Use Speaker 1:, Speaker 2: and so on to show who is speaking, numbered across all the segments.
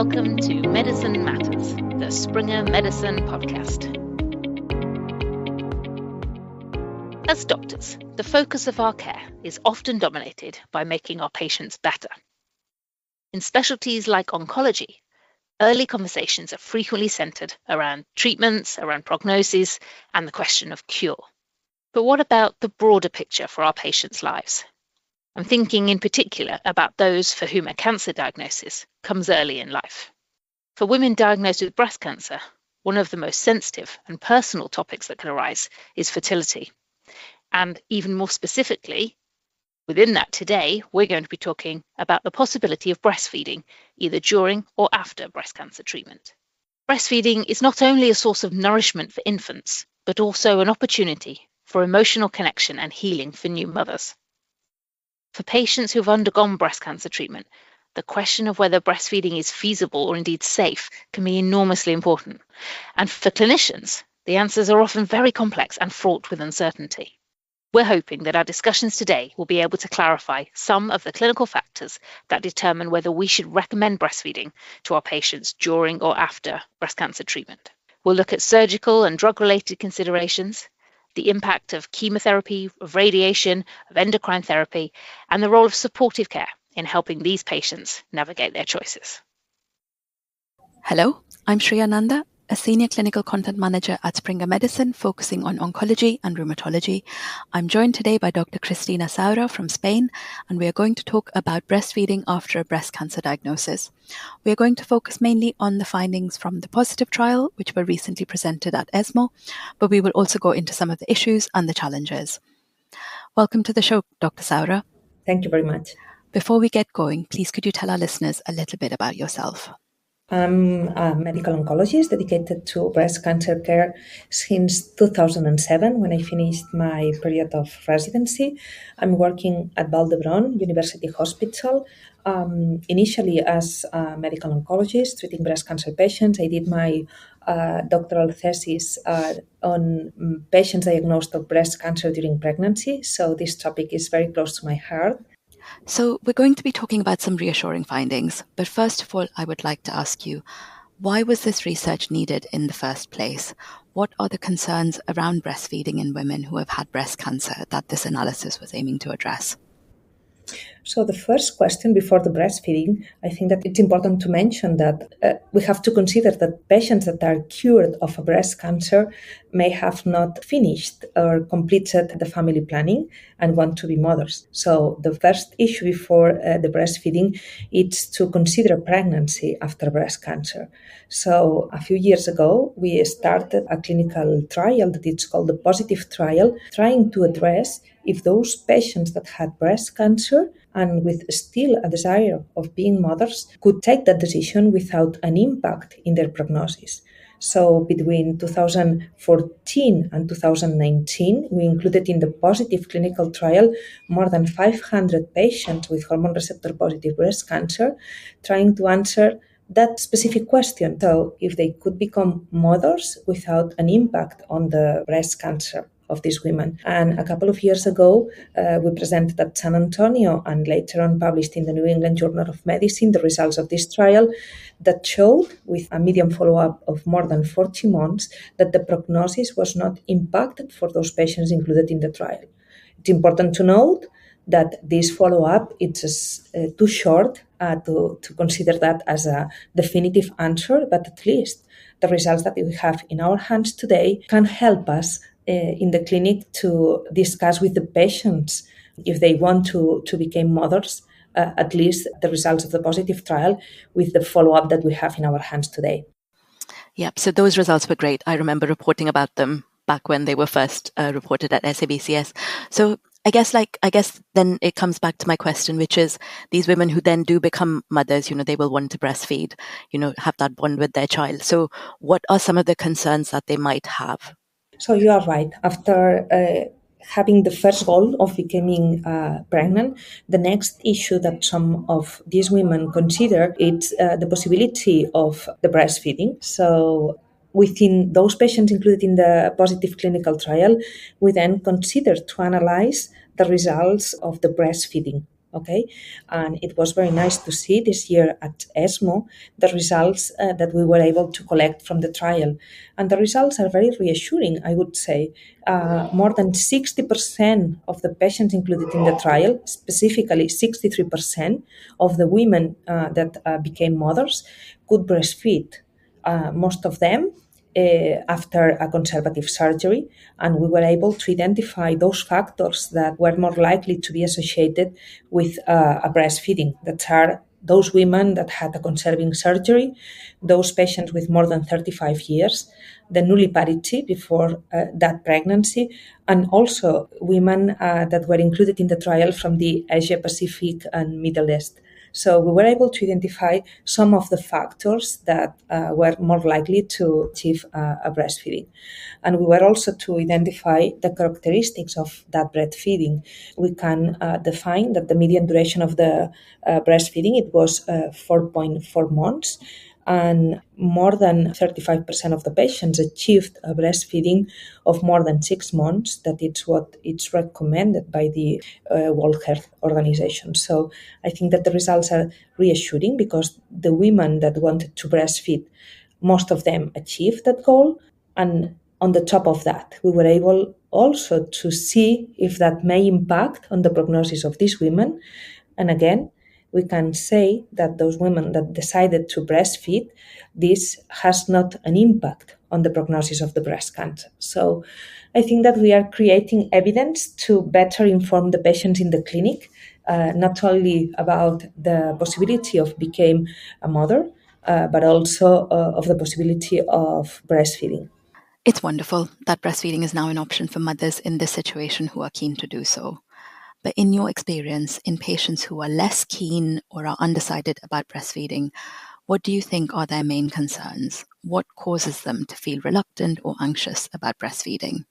Speaker 1: Welcome to Medicine Matters, the Springer Medicine podcast. As doctors, the focus of our care is often dominated by making our patients better. In specialties like oncology, early conversations are frequently centered around treatments, around prognosis, and the question of cure. But what about the broader picture for our patients' lives? I'm thinking in particular about those for whom a cancer diagnosis comes early in life. For women diagnosed with breast cancer, one of the most sensitive and personal topics that can arise is fertility. And even more specifically, within that today, we're going to be talking about the possibility of breastfeeding, either during or after breast cancer treatment. Breastfeeding is not only a source of nourishment for infants, but also an opportunity for emotional connection and healing for new mothers. For patients who have undergone breast cancer treatment, the question of whether breastfeeding is feasible or indeed safe can be enormously important. And for clinicians, the answers are often very complex and fraught with uncertainty. We're hoping that our discussions today will be able to clarify some of the clinical factors that determine whether we should recommend breastfeeding to our patients during or after breast cancer treatment. We'll look at surgical and drug-related considerations, the impact of chemotherapy, of radiation, of endocrine therapy, and the role of supportive care in helping these patients navigate their choices.
Speaker 2: Hello, I'm Shreya Nanda, a Senior Clinical Content Manager at Springer Medicine, focusing on oncology and rheumatology. I'm joined today by Dr. Cristina Saura from Spain, and we are going to talk about breastfeeding after a breast cancer diagnosis. We are going to focus mainly on the findings from the positive trial, which were recently presented at ESMO, but we will also go into some of the issues and the challenges. Welcome to the show, Dr. Saura.
Speaker 3: Thank you very much.
Speaker 2: Before we get going, please could you tell our listeners a little bit about yourself?
Speaker 3: I'm a medical oncologist dedicated to breast cancer care since 2007, when I finished my period of residency. I'm working at Vall d'Hebron University Hospital, initially as a medical oncologist treating breast cancer patients. I did my doctoral thesis on patients diagnosed of breast cancer during pregnancy, so this topic is very close to my heart.
Speaker 2: So we're going to be talking about some reassuring findings, but first of all, I would like to ask you, why was this research needed in the first place? What are the concerns around breastfeeding in women who have had breast cancer that this analysis was aiming to address?
Speaker 3: So the first question before the breastfeeding, I think that it's important to mention that we have to consider that patients that are cured of a breast cancer may have not finished or completed the family planning and want to be mothers. So the first issue before the breastfeeding is to consider pregnancy after breast cancer. So a few years ago, we started a clinical trial that it's called the positive trial, trying to address if those patients that had breast cancer and with still a desire of being mothers could take that decision without an impact in their prognosis. So between 2014 and 2019, we included in the positive clinical trial more than 500 patients with hormone receptor positive breast cancer, trying to answer that specific question. So if they could become mothers without an impact on the breast cancer of these women. And a couple of years ago, we presented at San Antonio and later on published in the New England Journal of Medicine the results of this trial that showed, with a median follow-up of more than 40 months, that the prognosis was not impacted for those patients included in the trial. It's important to note that this follow-up is too short to consider that as a definitive answer, but at least the results that we have in our hands today can help us in the clinic to discuss with the patients if they want to become mothers, at least the results of the positive trial with the follow-up that we have in our hands today.
Speaker 2: Yep, so those results were great. I remember reporting about them back when they were first reported at SABCS. So I guess then it comes back to my question, which is these women who then do become mothers, they will want to breastfeed, have that bond with their child. So what are some of the concerns that they might have?
Speaker 3: So you are right. After having the first goal of becoming pregnant, the next issue that some of these women consider is the possibility of the breastfeeding. So within those patients included in the positive clinical trial, we then consider to analyze the results of the breastfeeding. Okay, and it was very nice to see this year at ESMO the results that we were able to collect from the trial, and the results are very reassuring. I would say more than 60% of the patients included in the trial, specifically 63% of the women that became mothers, could breastfeed. Most of them after a conservative surgery, and we were able to identify those factors that were more likely to be associated with a breastfeeding. That are those women that had a conserving surgery, those patients with more than 35 years, the nulliparity before that pregnancy, and also women that were included in the trial from the Asia Pacific and Middle East. So we were able to identify some of the factors that were more likely to achieve a breastfeeding. And we were also to identify the characteristics of that breastfeeding. We can define that the median duration of the breastfeeding, it was 4.4 months, and more than 35% of the patients achieved a breastfeeding of more than 6 months. That it's what it's recommended by the World Health Organization. So I think that the results are reassuring because the women that wanted to breastfeed, most of them achieved that goal. And on the top of that, we were able also to see if that may impact on the prognosis of these women. And again, we can say that those women that decided to breastfeed, this has not an impact on the prognosis of the breast cancer. So I think that we are creating evidence to better inform the patients in the clinic, not only about the possibility of becoming a mother, but also of the possibility of breastfeeding.
Speaker 2: It's wonderful that breastfeeding is now an option for mothers in this situation who are keen to do so. But in your experience, in patients who are less keen or are undecided about breastfeeding, what do you think are their main concerns? What causes them to feel reluctant or anxious about breastfeeding?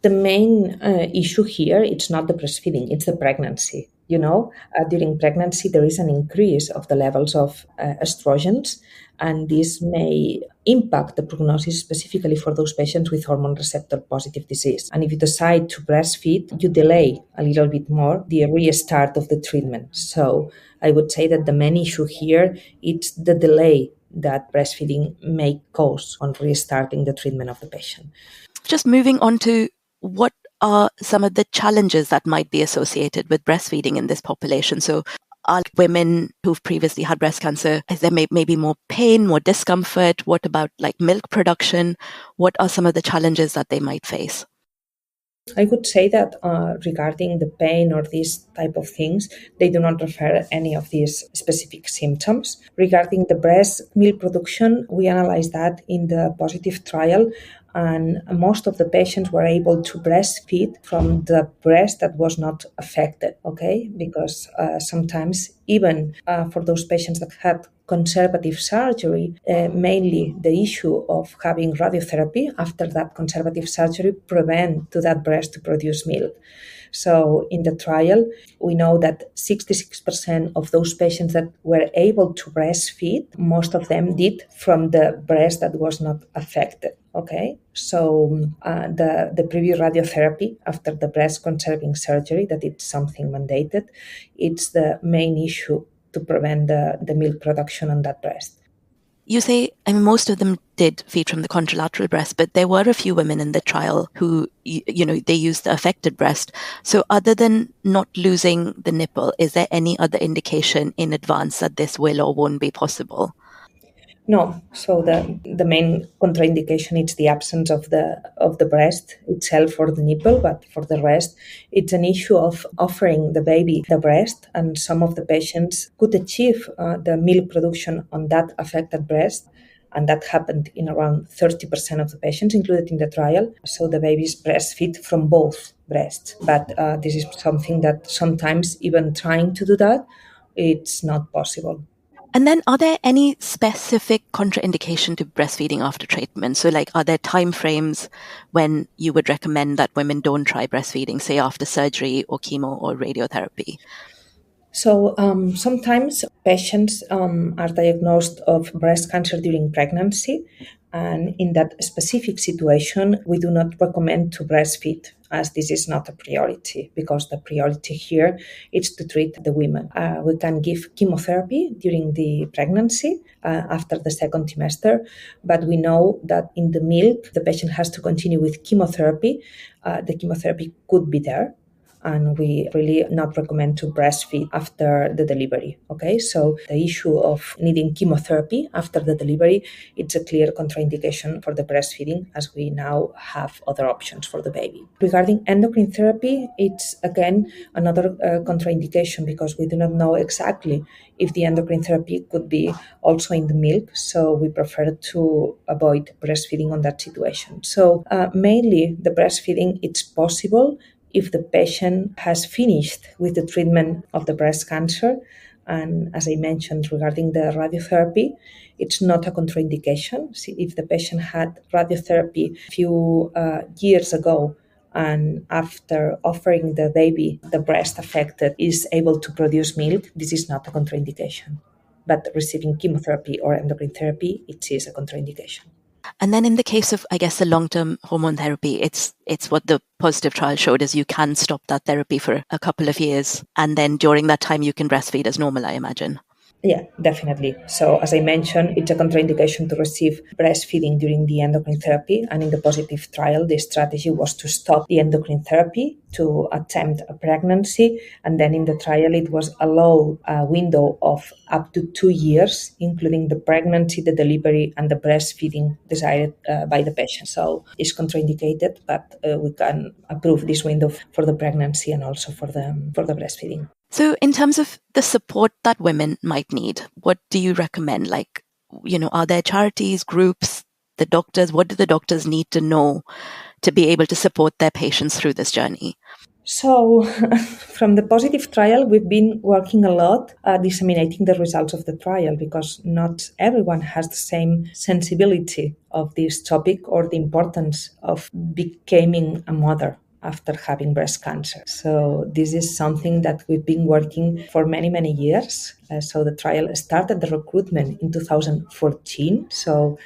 Speaker 3: The main issue here, it's not the breastfeeding, it's the pregnancy. During pregnancy, there is an increase of the levels of estrogens, and this may impact the prognosis specifically for those patients with hormone receptor positive disease. And if you decide to breastfeed, you delay a little bit more the restart of the treatment. So I would say that the main issue here is the delay that breastfeeding may cause on restarting the treatment of the patient.
Speaker 2: Just moving on to what are some of the challenges that might be associated with breastfeeding in this population? So are women who've previously had breast cancer, is there maybe more pain, more discomfort? What about like milk production? What are some of the challenges that they might face?
Speaker 3: I would say that regarding the pain or these type of things, they do not refer any of these specific symptoms. Regarding the breast milk production, we analyzed that in the positive trial, and most of the patients were able to breastfeed from the breast that was not affected, okay? Because sometimes even for those patients that had conservative surgery, mainly the issue of having radiotherapy after that conservative surgery prevent to that breast to produce milk. So in the trial, we know that 66% of those patients that were able to breastfeed, most of them did from the breast that was not affected. Okay, so the previous radiotherapy after the breast conserving surgery, that it's something mandated, it's the main issue to prevent the milk production on that breast.
Speaker 2: You say, most of them did feed from the contralateral breast, but there were a few women in the trial who, they used the affected breast. So other than not losing the nipple, is there any other indication in advance that this will or won't be possible?
Speaker 3: No. So the main contraindication is the absence of the breast itself or the nipple, but for the rest, it's an issue of offering the baby the breast, and some of the patients could achieve the milk production on that affected breast. And that happened in around 30% of the patients included in the trial. So the babies breastfeed from both breasts. But this is something that sometimes even trying to do that, it's not possible.
Speaker 2: And then are there any specific contraindication to breastfeeding after treatment? So are there timeframes when you would recommend that women don't try breastfeeding, say after surgery or chemo or radiotherapy?
Speaker 3: So sometimes patients are diagnosed of breast cancer during pregnancy, And in that specific situation, we do not recommend to breastfeed, as this is not a priority, because the priority here is to treat the women. We can give chemotherapy during the pregnancy after the second trimester, but we know that in the milk, the patient has to continue with chemotherapy. The chemotherapy could be there, and we really not recommend to breastfeed after the delivery. Okay, so the issue of needing chemotherapy after the delivery, it's a clear contraindication for the breastfeeding, as we now have other options for the baby. Regarding endocrine therapy, it's again another contraindication, because we do not know exactly if the endocrine therapy could be also in the milk, so we prefer to avoid breastfeeding on that situation. So mainly the breastfeeding, it's possible if the patient has finished with the treatment of the breast cancer. And as I mentioned regarding the radiotherapy, it's not a contraindication. See, if the patient had radiotherapy a few years ago, and after offering the baby, the breast affected is able to produce milk, this is not a contraindication. But receiving chemotherapy or endocrine therapy, it is a contraindication.
Speaker 2: And then in the case of, I guess, the long-term hormone therapy, it's what the positive trial showed is you can stop that therapy for a couple of years. And then during that time, you can breastfeed as normal, I imagine.
Speaker 3: Yeah, definitely. So as I mentioned, it's a contraindication to receive breastfeeding during the endocrine therapy. And in the positive trial, the strategy was to stop the endocrine therapy to attempt a pregnancy. And then in the trial, it was allowed a window of up to 2 years, including the pregnancy, the delivery, and the breastfeeding desired by the patient. So it's contraindicated, but we can approve this window for the pregnancy and also for the breastfeeding.
Speaker 2: So in terms of the support that women might need, what do you recommend? Like, are there charities, groups, the doctors? What do the doctors need to know to be able to support their patients through this journey?
Speaker 3: So from the positive trial, we've been working a lot disseminating the results of the trial, because not everyone has the same sensibility of this topic or the importance of becoming a mother after having breast cancer. So this is something that we've been working for many, many years. So the trial started the recruitment in 2014, so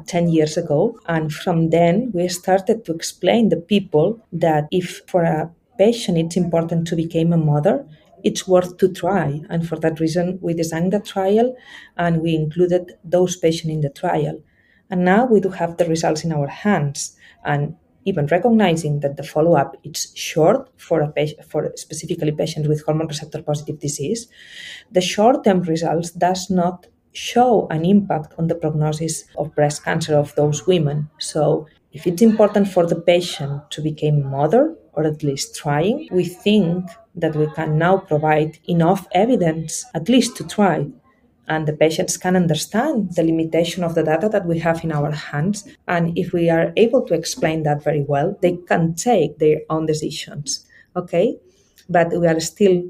Speaker 3: 10 years ago. And from then, we started to explain to people that if for a patient it's important to become a mother, it's worth to try. And for that reason, we designed the trial and we included those patients in the trial. And now we do have the results in our hands. And even recognizing that the follow-up is short for specifically patients with hormone receptor positive disease, the short-term results does not show an impact on the prognosis of breast cancer of those women. So if it's important for the patient to become a mother, or at least trying, we think that we can now provide enough evidence, at least to try. And the patients can understand the limitation of the data that we have in our hands. And if we are able to explain that very well, they can take their own decisions. Okay? But we are still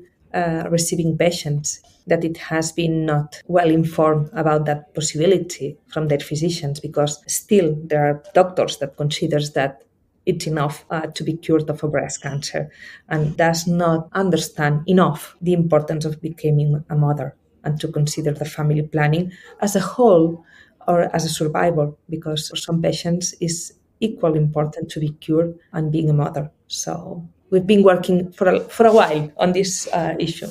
Speaker 3: receiving patients that it has been not well informed about that possibility from their physicians, because still there are doctors that considers that it's enough to be cured of a breast cancer, and does not understand enough the importance of becoming a mother and to consider the family planning as a whole or as a survivor, because for some patients it's equally important to be cured and being a mother. So we've been working for a while on this issue.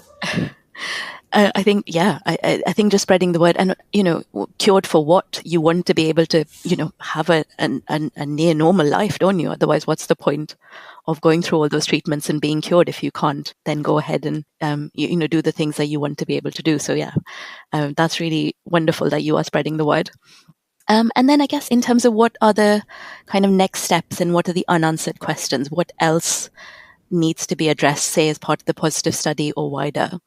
Speaker 2: I think, I think just spreading the word, and, cured for what? You want to be able to, have a near normal life, don't you? Otherwise, what's the point of going through all those treatments and being cured if you can't then go ahead and, do the things that you want to be able to do? So, that's really wonderful that you are spreading the word. And then I guess in terms of what are the kind of next steps and what are the unanswered questions, what else needs to be addressed, say, as part of the positive study or wider?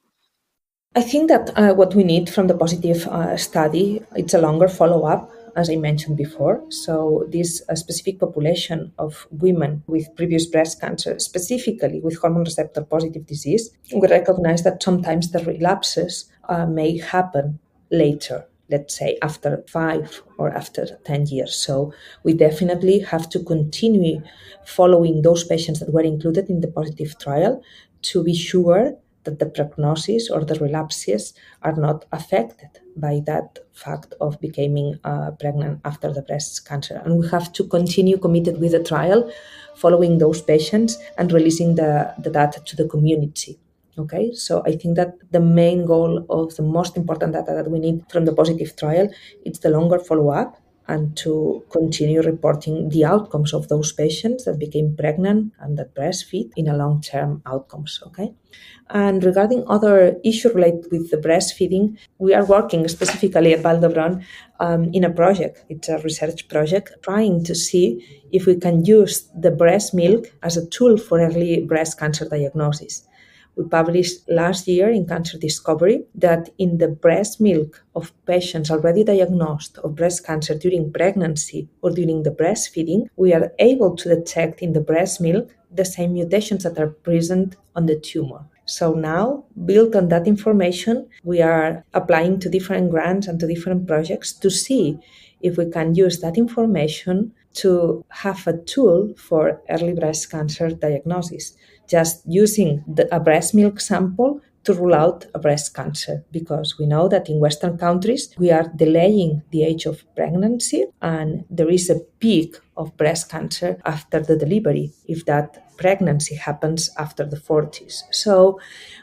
Speaker 3: I think that what we need from the positive study, it's a longer follow-up, as I mentioned before. So this specific population of women with previous breast cancer, specifically with hormone receptor positive disease, we recognize that sometimes the relapses may happen later, let's say after 5 or after 10 years. So we definitely have to continue following those patients that were included in the positive trial to be sure that the prognosis or the relapses are not affected by that fact of becoming pregnant after the breast cancer. And we have to continue committed with the trial, following those patients and releasing the data to the community. Okay, so I think that the main goal of the most important data that we need from the positive trial is the longer follow-up and to continue reporting the outcomes of those patients that became pregnant and that breastfeed in a long-term outcomes, okay? And regarding other issues related with the breastfeeding, we are working specifically at Vall d'Hebron in a project. It's a research project trying to see if we can use the breast milk as a tool for early breast cancer diagnosis. We published last year in Cancer Discovery that in the breast milk of patients already diagnosed of breast cancer during pregnancy or during the breastfeeding, we are able to detect in the breast milk the same mutations that are present on the tumor. So now, built on that information, we are applying to different grants and to different projects to see if we can use that information to have a tool for early breast cancer diagnosis, just using a breast milk sample to rule out a breast cancer, because we know that in Western countries, we are delaying the age of pregnancy and there is a peak of breast cancer after the delivery, if that pregnancy happens after the 40s. So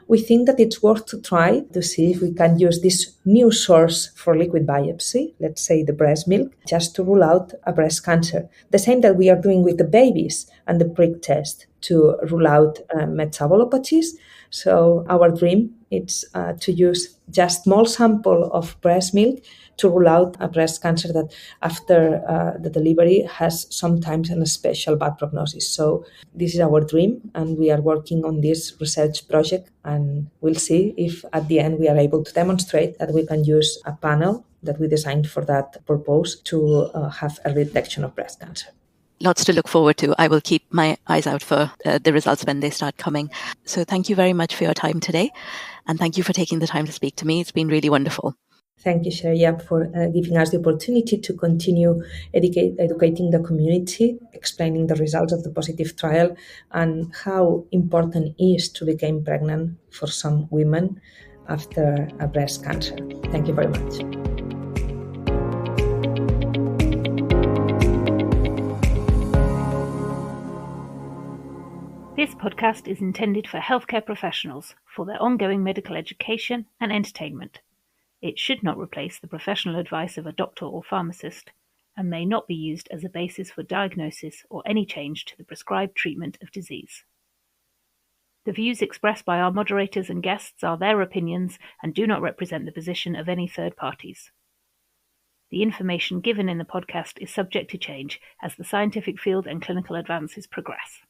Speaker 3: we think that it's worth to try to see if we can use this new source for liquid biopsy, let's say the breast milk, just to rule out a breast cancer. The same that we are doing with the babies and the prick test to rule out metabulopathies. So our dream is to use just small sample of breast milk to rule out a breast cancer that after the delivery has sometimes a special bad prognosis. So this is our dream, and we are working on this research project, and we'll see if at the end we are able to demonstrate that we can use a panel that we designed for that purpose to have early detection of breast cancer.
Speaker 2: Lots to look forward to. I will keep my eyes out for the results when they start coming. So thank you very much for your time today. And thank you for taking the time to speak to me. It's been really wonderful.
Speaker 3: Thank you, Sharia, for giving us the opportunity to continue educating the community, explaining the results of the positive trial and how important it is to become pregnant for some women after a breast cancer. Thank you very much.
Speaker 1: This podcast is intended for healthcare professionals for their ongoing medical education and entertainment. It should not replace the professional advice of a doctor or pharmacist and may not be used as a basis for diagnosis or any change to the prescribed treatment of disease. The views expressed by our moderators and guests are their opinions and do not represent the position of any third parties. The information given in the podcast is subject to change as the scientific field and clinical advances progress.